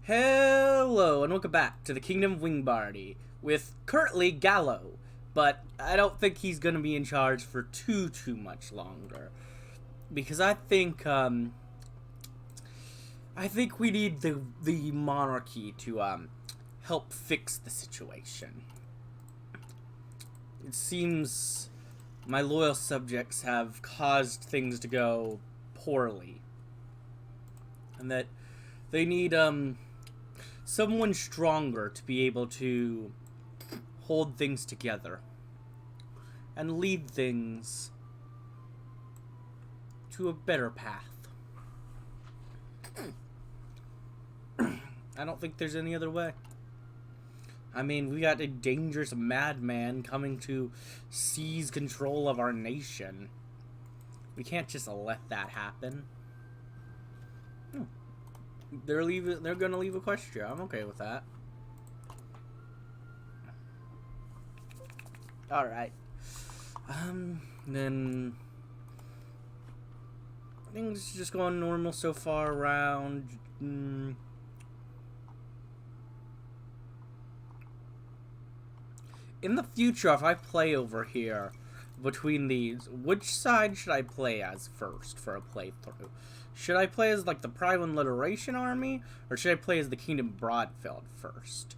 Hello, and welcome back to the Kingdom of Wingbardy, with currently Gallo, but I don't think he's gonna be in charge for too much longer, because I think we need the monarchy to help fix the situation. It seems my loyal subjects have caused things to go poorly, and that they need someone stronger to be able to hold things together and lead things to a better path. I don't think there's any other way. I mean, we got a dangerous madman coming to seize control of our nation. We can't just let that happen. They're gonna leave Equestria. I'm okay with that. Alright. Then things just going normal so far around. In the future, if I play over here between these, which side should I play as first for a playthrough? Should I play as like the Prime and Literation Army, or should I play as the Kingdom Broadfield first?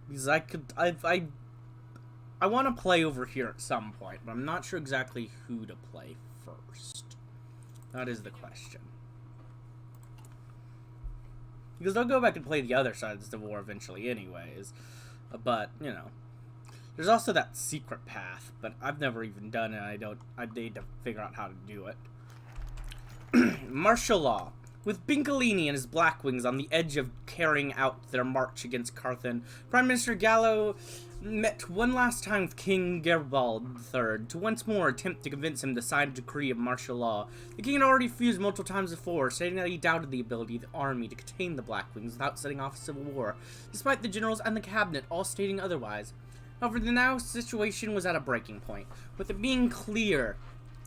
Because I want to play over here at some point, but I'm not sure exactly who to play first. That is the question. Because I'll go back and play the other sides of the war eventually anyways. But, you know. There's also that secret path, but I've never even done it. I need to figure out how to do it. Martial law. With Binkalini and his Blackwings on the edge of carrying out their march against Carthan, Prime Minister Gallo met one last time with King Garibald III to once more attempt to convince him to sign a decree of martial law. The king had already refused multiple times before, stating that he doubted the ability of the army to contain the Blackwings without setting off a civil war, despite the generals and the cabinet all stating otherwise. However, the now situation was at a breaking point, with it being clear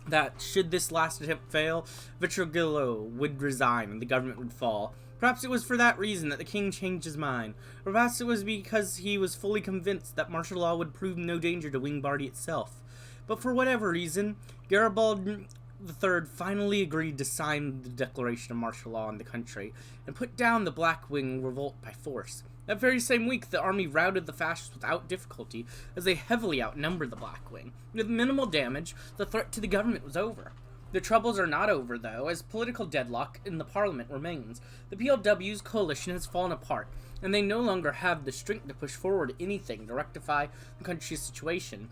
that should this last attempt fail, Vitrogillo would resign and the government would fall. Perhaps it was for that reason that the king changed his mind, or perhaps it was because he was fully convinced that martial law would prove no danger to Wingbardy itself. But for whatever reason, Garibald III finally agreed to sign the declaration of martial law in the country, and put down the Blackwing revolt by force. That very same week, the army routed the fascists without difficulty, as they heavily outnumbered the Blackwing. With minimal damage, the threat to the government was over. The troubles are not over, though, as political deadlock in the parliament remains. The PLW's coalition has fallen apart, and they no longer have the strength to push forward anything to rectify the country's situation.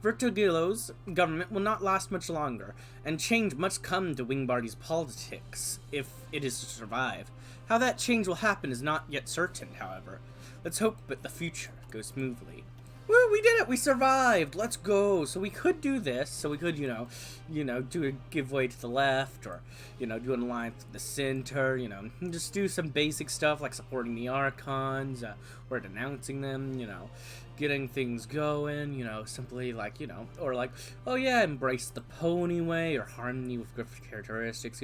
Vertogillo's government will not last much longer, and change must come to Wingbardy's politics if it is to survive. How that change will happen is not yet certain, however. Let's hope that the future goes smoothly. Woo, we did it! We survived! Let's go! So we could do this. So we could, do a giveaway to the left, or, do an alliance to the center, just do some basic stuff like supporting the Archons, or denouncing them, getting things going, simply like, or like, oh yeah, embrace the pony way, or harmony with Griffith characteristics,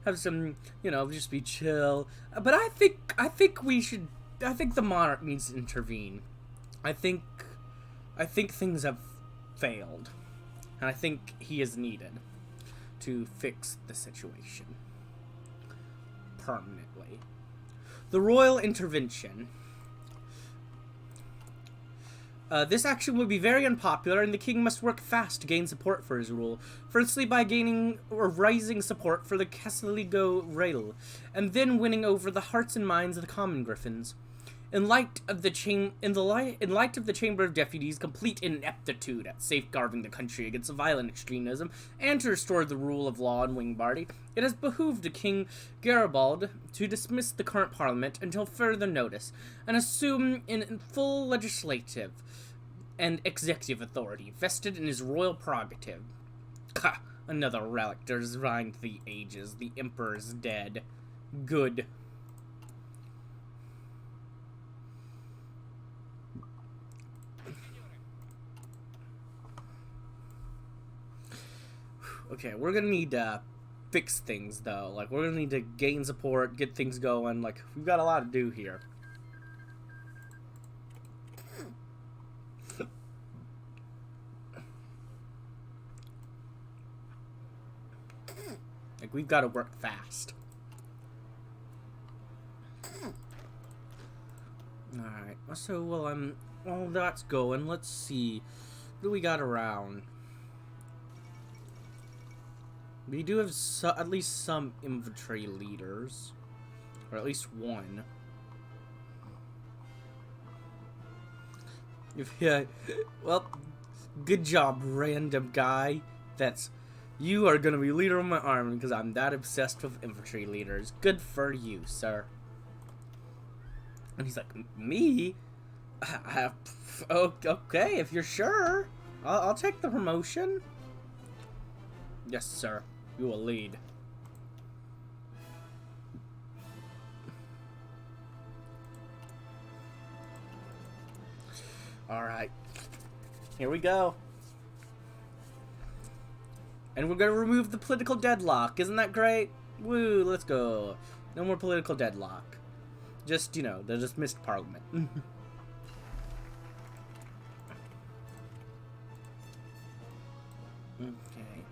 have some, just be chill. But I think the monarch needs to intervene. I think things have failed, and I think he is needed to fix the situation permanently. The royal intervention. This action would be very unpopular, and the king must work fast to gain support for his rule. Firstly, by gaining or rising support for the Casaligo Rail, and then winning over the hearts and minds of the common griffins. In light of the Chamber of Deputies' complete ineptitude at safeguarding the country against violent extremism and to restore the rule of law in Wingbardy, it has behooved the King Garibald to dismiss the current parliament until further notice, and assume in full legislative and executive authority vested in his royal prerogative. Ha! Another relic designed to the ages. The Emperor is dead. Good. Okay, we're gonna need fix things, though. Like, we're gonna need to gain support, get things going. Like, we've got a lot to do here. Like, we've got to work fast. Alright, so while that's going, let's see. What do we got around? We do have at least some infantry leaders. Or at least one. Yeah, well, good job, random guy. You are gonna be leader of my army because I'm that obsessed with infantry leaders. Good for you, sir. And he's like, me? Okay, if you're sure. I'll take the promotion. Yes, sir. You will lead. Alright. Here we go. And we're gonna remove the political deadlock. Isn't that great? Woo, let's go. No more political deadlock. Just, you know, the dismissed parliament. Okay.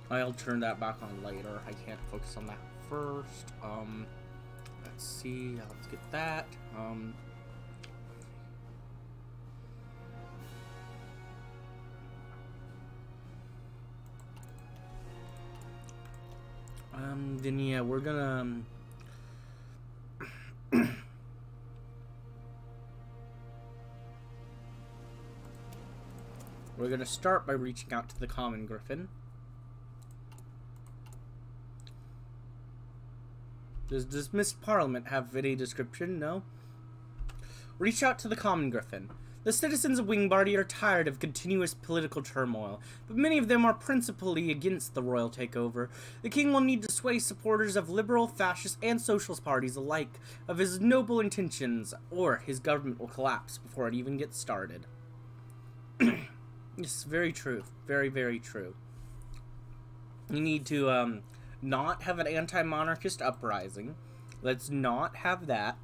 I'll turn that back on later. I can't focus on that first. Let's see. Let's get that. Then yeah, we're gonna start by reaching out to the common griffin. Does dismissed parliament have any description? No. Reach out to the common griffin. The citizens of Wingbardy are tired of continuous political turmoil, but many of them are principally against the royal takeover. The king will need to sway supporters of liberal, fascist, and socialist parties alike of his noble intentions, or his government will collapse before it even gets started. Yes, very true. Very, very true. You need to, not have an anti-monarchist uprising. Let's not have that.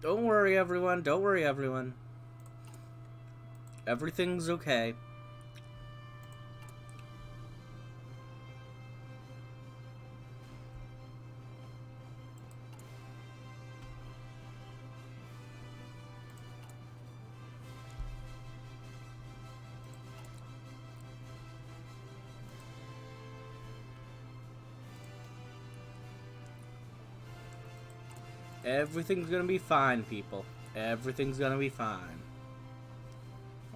Don't worry, everyone. Don't worry, everyone. Everything's okay. Everything's gonna be fine, people. Everything's gonna be fine.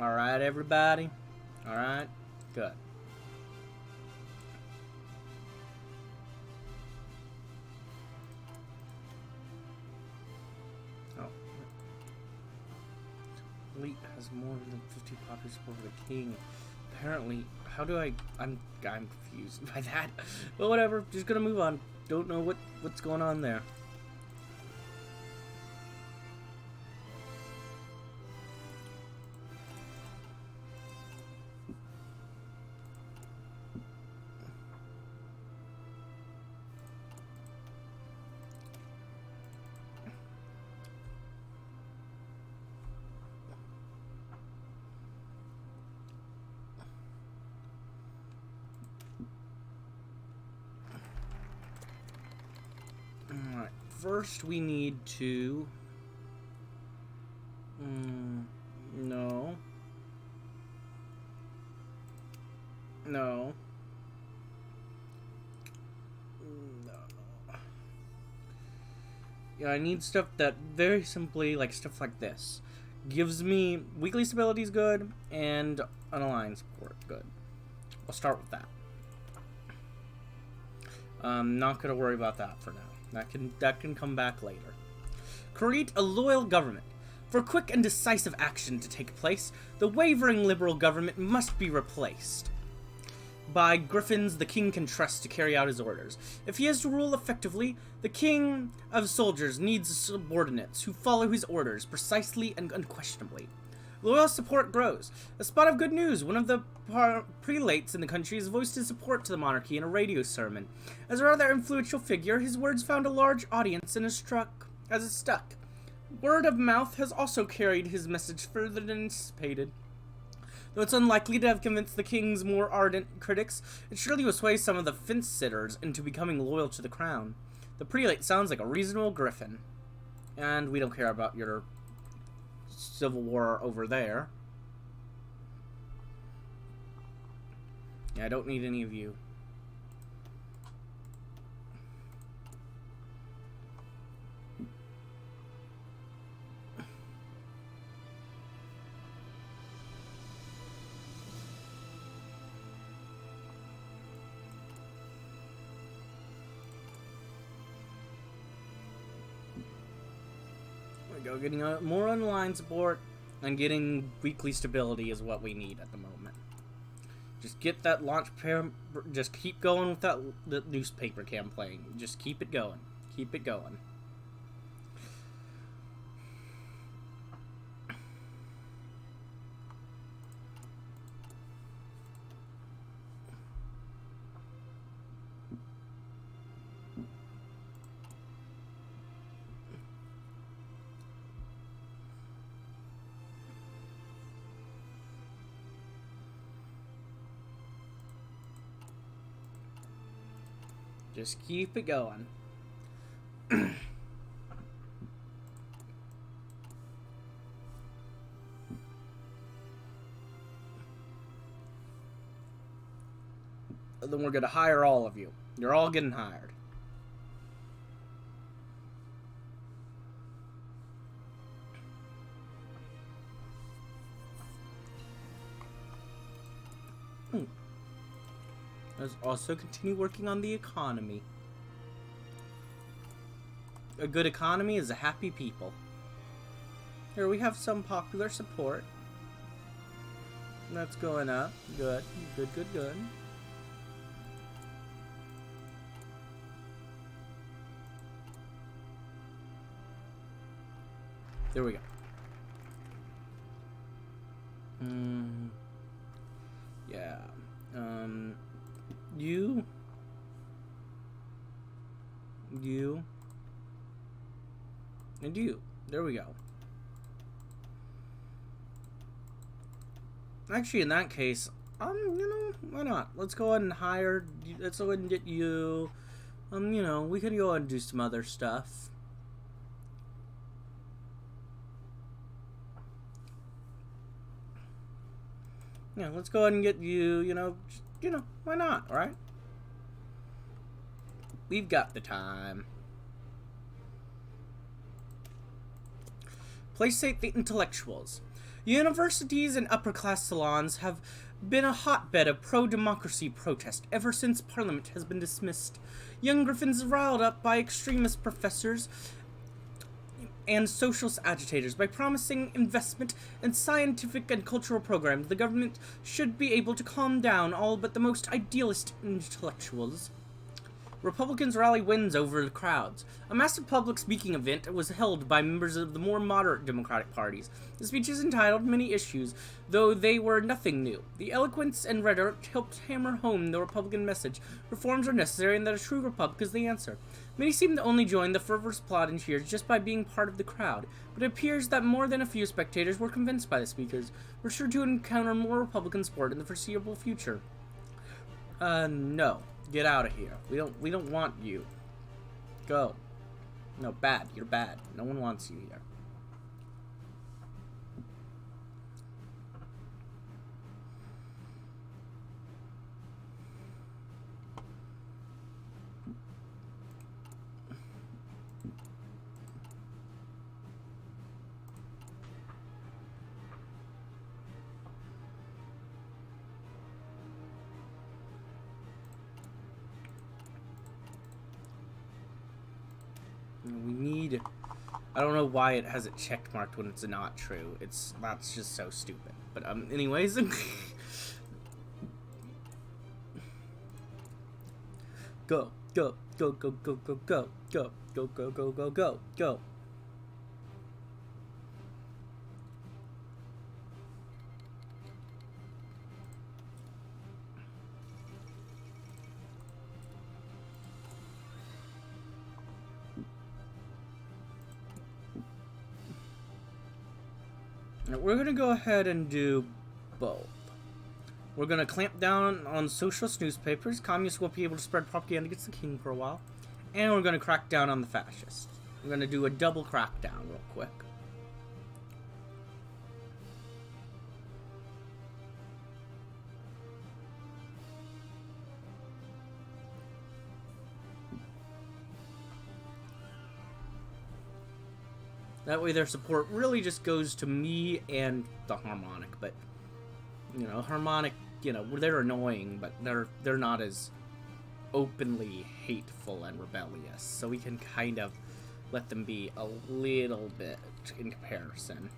Alright, everybody? Alright? Good. Oh. Fleet has more than 50 popular support for the king. Apparently, how do I'm confused by that. But whatever, just gonna move on. Don't know what's going on there. Alright, first we need to... No. No. Yeah, I need stuff that very simply, like stuff like this. Gives me weekly stability is good, and an alliance support good. I'll start with that. Not gonna worry about that for now. That can come back later. Create a loyal government. For quick and decisive action to take place, the wavering liberal government must be replaced. by griffins the king can trust to carry out his orders. If he is to rule effectively, the king of soldiers needs subordinates who follow his orders precisely and unquestionably. Loyal support grows. A spot of good news. One of the prelates in the country has voiced his support to the monarchy in a radio sermon. As a rather influential figure, his words found a large audience and it stuck. Word of mouth has also carried his message further than anticipated. Though it's unlikely to have convinced the king's more ardent critics, it surely will sway some of the fence-sitters into becoming loyal to the crown. The prelate sounds like a reasonable griffin. And we don't care about your civil war over there. Yeah, I don't need any of you. Getting more online support and getting weekly stability is what we need at the moment. Just get that launch just keep going with the newspaper campaign. Just keep it going. Keep it going. Just keep it going. Then we're gonna hire all of you. You're all getting hired. Let's also continue working on the economy. A good economy is a happy people. Here we have some popular support. That's going up. Good, good, good, good. There we go. Yeah. You, and you. There we go. Actually, in that case, why not? Let's go ahead and hire. Let's go ahead and get you. We could go ahead and do some other stuff. Yeah, let's go ahead and get you. Why not? All right. We've got the time. Placate the intellectuals. Universities and upper-class salons have been a hotbed of pro-democracy protest ever since Parliament has been dismissed. Young griffins riled up by extremist professors and socialist agitators. By promising investment in scientific and cultural programs, the government should be able to calm down all but the most idealist intellectuals. Republicans rally wins over the crowds. A massive public speaking event was held by members of the more moderate Democratic parties. The speech is entitled Many Issues, though they were nothing new. The eloquence and rhetoric helped hammer home the Republican message. Reforms are necessary and that a true republic is the answer. Many seem to only join the fervorous applaud and cheers just by being part of the crowd, but it appears that more than a few spectators were convinced by the speakers. We're sure to encounter more Republican support in the foreseeable future. No. Get out of here. We don't want you. Go. No, bad. You're bad. No one wants you here. We need... I don't know why it has it check marked when it's not true. That's just so stupid. But anyways. Go, go, go, go, go, go, go, go, go, go, go, go, go, go. Now we're gonna go ahead and do both. We're gonna clamp down on socialist newspapers. Communists won't be able to spread propaganda against the king for a while. And we're gonna crack down on the fascists. We're gonna do a double crackdown real quick. That way their support really just goes to me and the Harmonic, but you know, Harmonic, you know, they're annoying, but they're not as openly hateful and rebellious, so we can kind of let them be a little bit in comparison.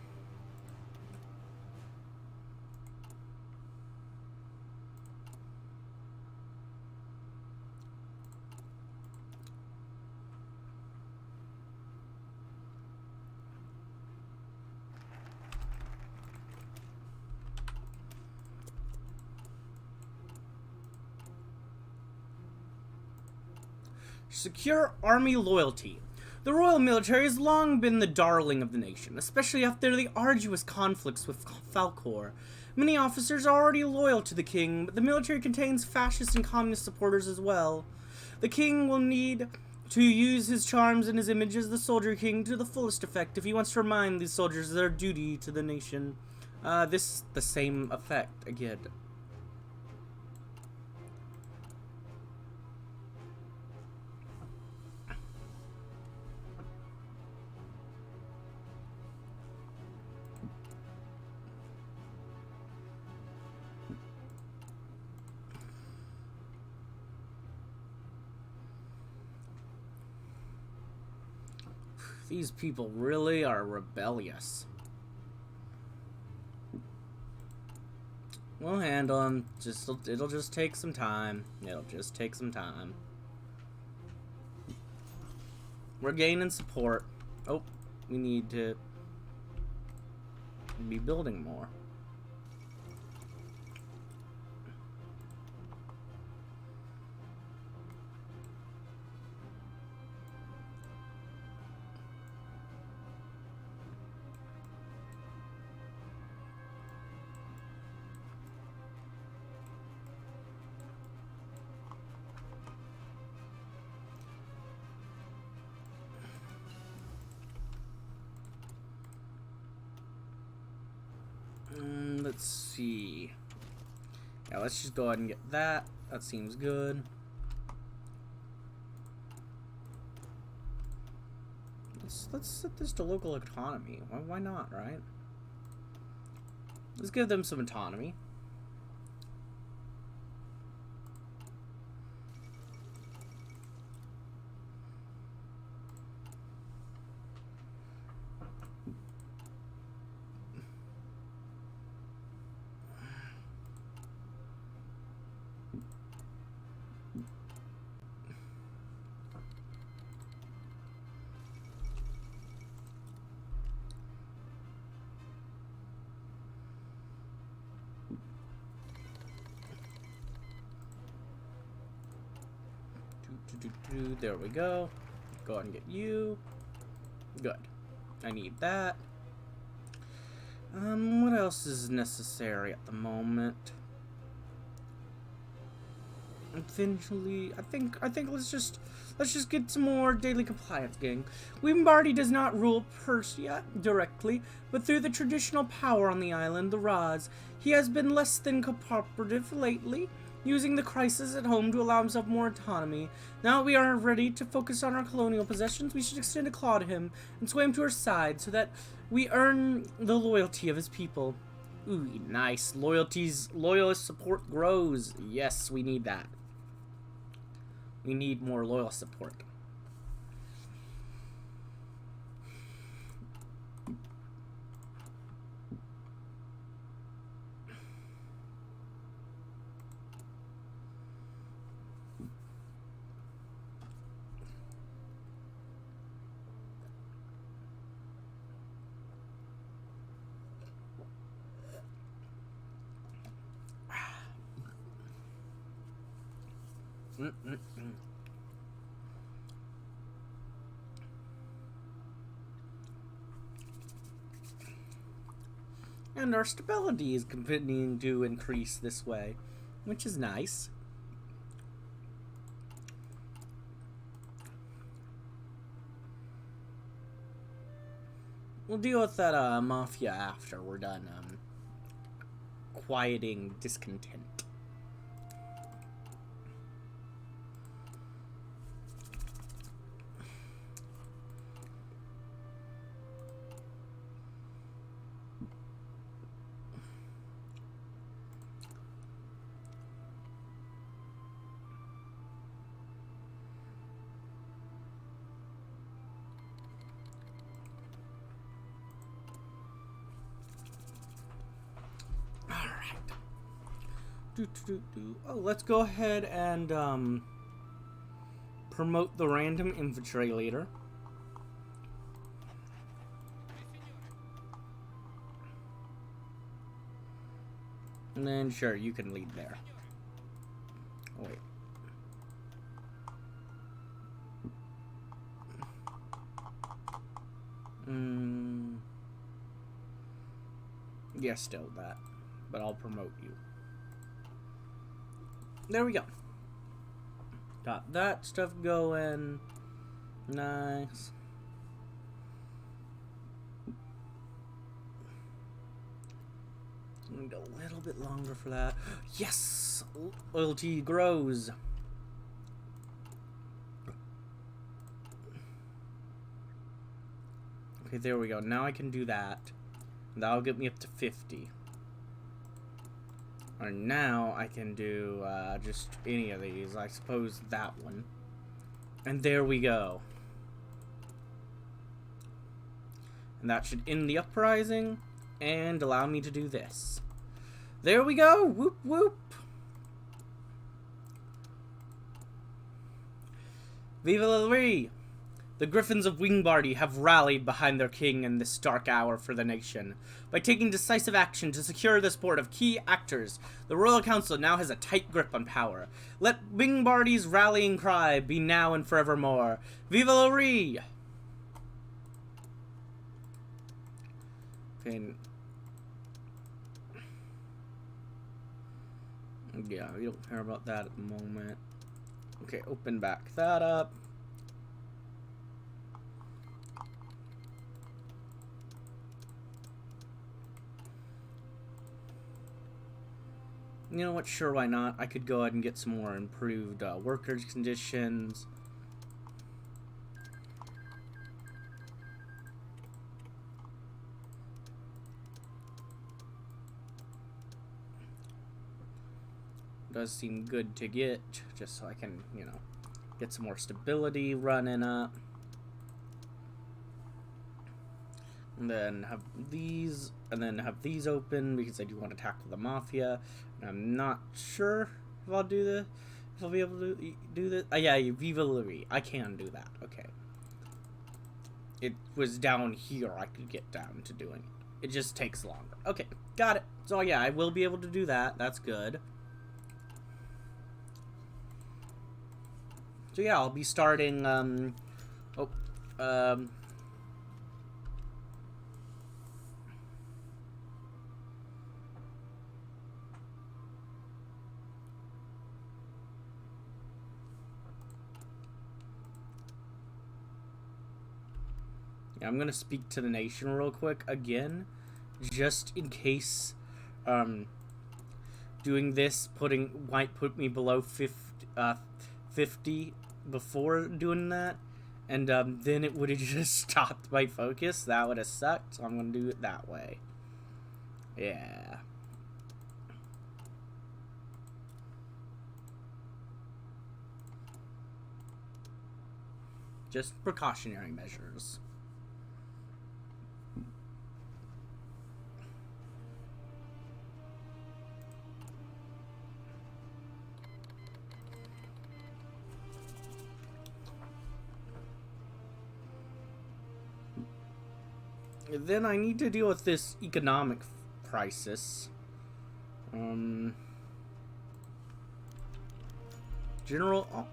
Secure army loyalty. The royal military has long been the darling of the nation, especially after the arduous conflicts with Falcor. Many officers are already loyal to the king, but the military contains fascist and communist supporters as well. The king will need to use his charms and his image as the soldier king to the fullest effect if he wants to remind these soldiers of their duty to the nation. This the same effect again. These people really are rebellious. We'll handle them. It'll just take some time. It'll just take some time. We're gaining support. Oh, we need to be building more. Let's see. Yeah, let's just go ahead and get that. That seems good. Let's set this to local autonomy. Why not, right? Let's give them some autonomy. There we go. Go ahead and get you. Good. I need that. What else is necessary at the moment? Eventually, I think let's just get some more daily compliance, gang. Wingbardy does not rule Persia directly, but through the traditional power on the island, the Raz, he has been less than cooperative lately, using the crisis at home to allow himself more autonomy. Now we are ready to focus on our colonial possessions. We should extend a claw to him and sway him to our side so that we earn the loyalty of his people. Ooh, nice. Loyalist support grows. Yes, we need that. We need more loyal support. And our stability is continuing to increase this way, which is nice. We'll deal with that mafia after we're done quieting discontent. Oh, let's go ahead and promote the random infantry leader. And then, sure, you can lead there. Oh, wait. Yeah, still that. But I'll promote you. There we go. Got that stuff going. Nice. Need a little bit longer for that. Yes! Loyalty grows. Okay, there we go. Now I can do that. That'll get me up to 50. Or now I can do just any of these. I suppose that one. And there we go. And that should end the uprising and allow me to do this. There we go! Whoop whoop! Vive la Louis! The Griffins of Wingbardy have rallied behind their king in this dark hour for the nation. By taking decisive action to secure the support of key actors, the Royal Council now has a tight grip on power. Let Wingbardy's rallying cry be now and forevermore. Vive la Louis! Okay. Yeah, we don't care about that at the moment. Okay, open back that up. You know what, sure, why not? I could go ahead and get some more improved workers' conditions. Does seem good to get, just so I can, you know, get some more stability running up. And then have these, and then have these open because I do want to tackle the mafia. And I'm not sure if I'll do this, if I'll be able to do this. Yeah, Viva Louis. I can do that. Okay. It was down here I could get down to doing it. It just takes longer. Okay, got it. So yeah, I will be able to do that. That's good. So yeah, I'll be starting, I'm gonna speak to the nation real quick again, just in case, doing this might put me below 50 before doing that, and then it would have just stopped my focus. That would have sucked, so I'm gonna do it that way. Yeah. Just precautionary measures. Then I need to deal with this economic crisis. General...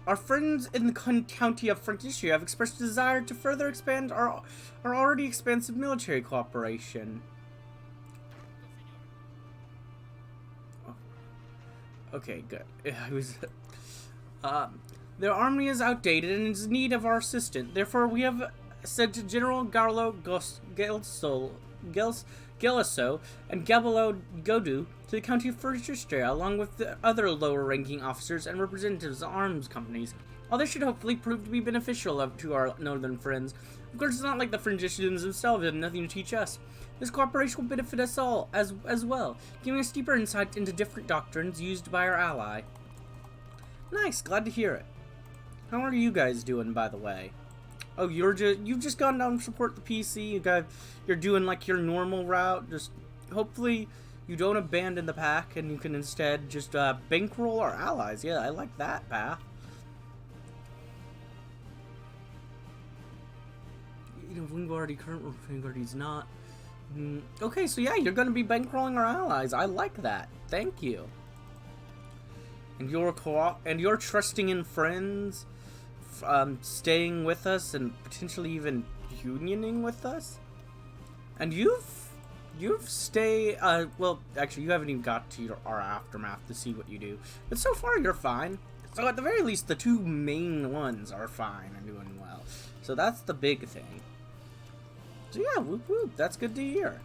Our friends in the county of Equestria have expressed a desire to further expand our already expansive military cooperation. Okay, good. Their army is outdated and is in need of our assistance. Therefore, we have sent General Geliso and Gabalo Godu to the county of Equestria, along with the other lower-ranking officers and representatives of arms companies. All this should hopefully prove to be beneficial to our northern friends. Of course, it's not like the Frenchicians themselves have nothing to teach us. This cooperation will benefit us all as well, giving us deeper insight into different doctrines used by our ally. Nice, glad to hear it. How are you guys doing, by the way? Oh, you've just gone down to support the PC. You're doing like your normal route. Just hopefully you don't abandon the pack and you can instead just bankroll our allies. Yeah, I like that path. You know, Wingbardy, current Wingbardy's not. Okay, so yeah, you're gonna be bankrolling our allies. I like that. Thank you. And your trusting in friends, staying with us and potentially even unioning with us. And you've stayed. Well, actually, you haven't even got to our aftermath to see what you do. But so far, you're fine. So at the very least, the two main ones are fine and doing well. So that's the big thing. So yeah, whoop whoop. That's good to hear.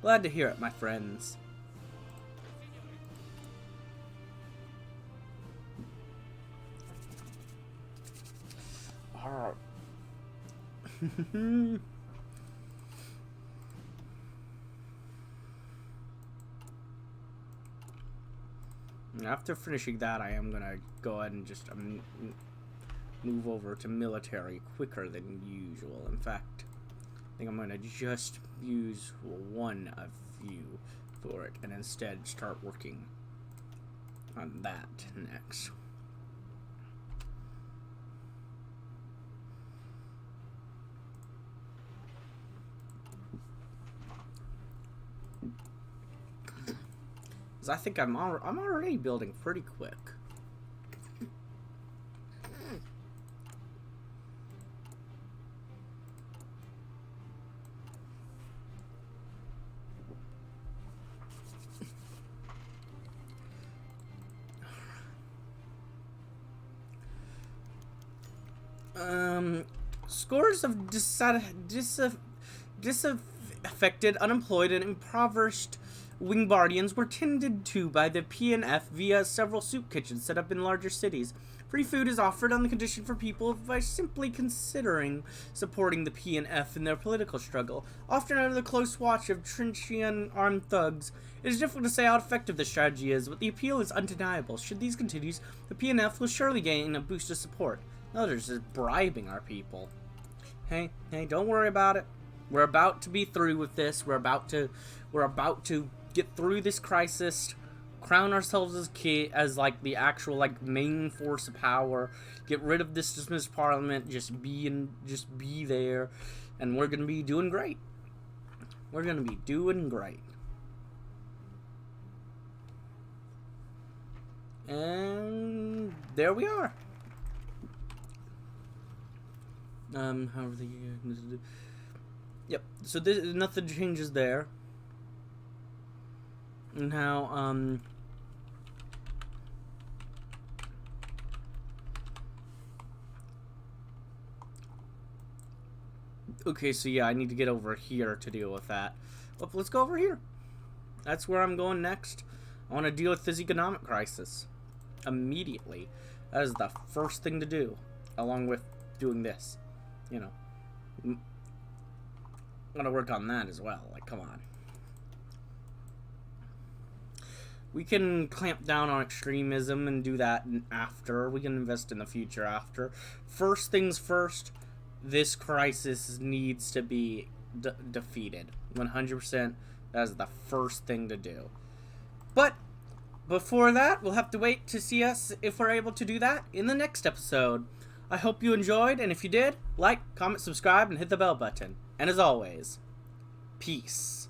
Glad to hear it, my friends. Alright. After finishing that, I am gonna go ahead and just move over to military quicker than usual. In fact, I think I'm gonna just use one of you for it and instead start working on that next. Because I think I'm already building pretty quick. Scores of disaffected, unemployed, and impoverished Wingbardians were tended to by the PNF via several soup kitchens set up in larger cities. Free food is offered on the condition for people by simply considering supporting the PNF in their political struggle. Often under the close watch of Trenchian armed thugs, it is difficult to say how effective this strategy is, but the appeal is undeniable. Should these continue, the PNF will surely gain a boost of support. Others are bribing our people. Hey, don't worry about it. We're about to be through with this. We're about to get through this crisis, crown ourselves as like the actual like main force of power, get rid of this dismissed parliament, just be there, and we're gonna be doing great. We're gonna be doing great. And there we are. However the yep. So nothing changes there. Now, okay, so yeah, I need to get over here to deal with that. Well, let's go over here. That's where I'm going next. I want to deal with this economic crisis immediately. That is the first thing to do, along with doing this. You know, I'm gonna work on that as well. Like, come on. We can clamp down on extremism and do that after. We can invest in the future after. First things first, this crisis needs to be defeated. 100%. That is the first thing to do. But before that, we'll have to wait to see us if we're able to do that in the next episode. I hope you enjoyed, and if you did, like, comment, subscribe, and hit the bell button. And as always, peace.